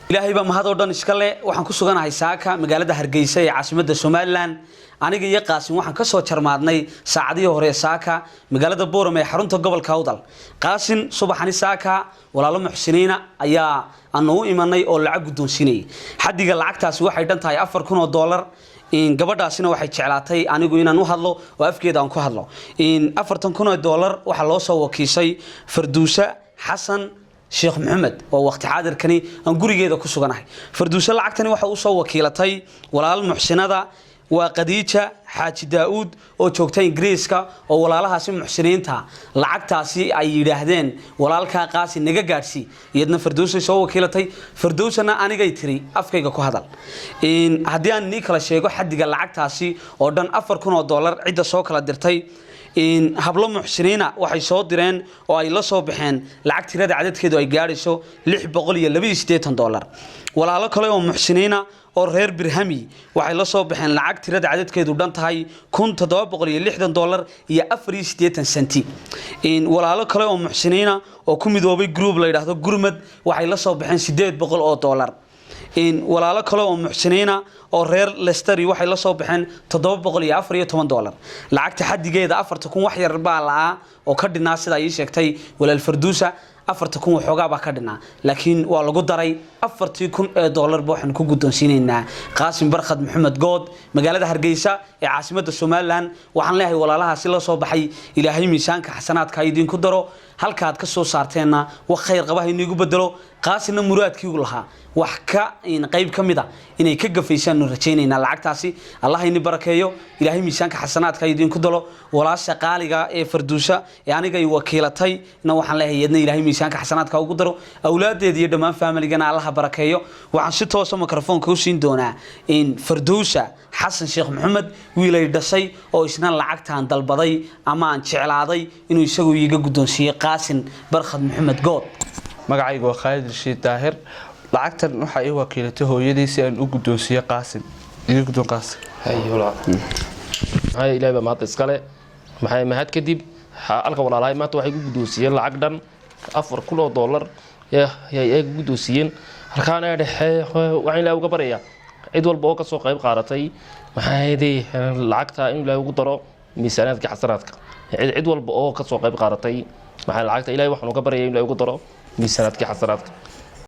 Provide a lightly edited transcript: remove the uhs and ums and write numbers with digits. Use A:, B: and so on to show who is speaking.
A: ilaahay baa mahad oo dhan iska leh waxaan ku suganahay saaka magaalada Hargeysa ee caasimadda Somaliland aniga iyo Qaasim waxaan ka soo jarmaadnay saacadii hore saaka magaalada Boorame ee xarunta gobolka Awdal Qaasim subaxani saaka walaalo muxsiniina ayaa aanu u imanay oo lacag guddoonsinay xadiga lacagtaasi waxay dhantahay $4,000 in gabadhaasina waxay jeclaatay anigu inaan u hadlo oo afkeeda aan ku hadlo in $4,000 waxa loo soo wakiishay Farduusa Xasan Sheekh Maxamed oo waqti xaadirkani aan gurigeeda ku suganahay Farduusa lacagtani waxa uu soo wakiilatay walaal muxsinada waa Qadiija Xaaji Daawud oo joogtay Ingiriiska oo walaalahaasi muxsiniinta lacagtaasi ay yiraahdeen walaalka Qaasi naga gaarsi iyadna Farduusa soo wakiilatay Farduusana anigay tiri afkayga ku hadal in hadii aan ni kala sheego xadiga lacagtaasi oo dhan $4,000 cid soo kala dirtay in hablo muxsiniina waxay soo direen oo ay la soo baxeen lacag tirada cadadkeedu ay gaarayso $682 walaalo kale oo muxsiniina oo reer Birhami waxay la soo baxeen lacag tirada cadadkeedu dhan tahay $1,760 iyo 84 senti in walaalo kale oo muxsiniina oo ku midoobay group la yiraahdo Gurmad waxay la soo baxeen $800 in walaalo kale oo muxsiniina oo reer Leicester waxay la soo baxeen $714 lacagta xadigeeda 4,000 wax yar baa la oo ka dhinaa sida ay sheegtay walaal Farduusa 4,000 waxoogaa baa ka dhinaa laakiin waa lagu daray $4,000 waxaan ku guddoonsiinaynaa Qaasim Barkhad Maxamed Good magaalada Hargeysa ee caasimadda Somaliland waxaan leeyahay walaalahaasi la soo baxay ilaahay miisaanka xasanaadka idin ku daro halka aad ka soo saarteena wax khayr qabaha inuu bedelo Qaasina muraadkii uu lahaa wax ka in qayb kamida inay ka gafaysaan rajaynayna lacagtaasi Allah in barakeeyo ilaahay miisaanka xasanaadka idin ku dalo walaasha qaaliga ee Farduusa ee aniga ay wakiilatay in waxaan leeyahay yadna ilaahay miisaanka xasanaadka ugu daro awlaadeed iyo dhamaan familigana Allah barakeeyo waxaan si toos ah mikrofoonka u siin doonaa in Farduusa Xasan Sheekh Maxamed wiilay dhashay oo isna lacagtaan dalbaday ama aan jeclaaday inuu isagu iiga guddoonsiyo Qaasim Barkhad Maxamed Good
B: magacaygu waa Khalid Rashiid Daahir lacagtan waxa ay wakiilatay hooyadii si aan u guddoonsiyo Qaasim iga guddoon Qaasim
C: hayola hay ilaahay ma iskale maxay mahad kadib halka walaalahay maanta waxay ku guddoonsiyeen lacag dhan $4,000 ay guddoonsiyeen halkaana dhaxay waxaan ilaahay uga baraya cid walba oo ka soo qayb qaadatay maxay lacagta in ilaahay ugu daro miisaanadka xasanaadka cid walba oo ka soo qayb qaadatay maxay lacagta ilaahay waxaan uga baraya in ilaahay ugu daro miisaanadka xasanaadka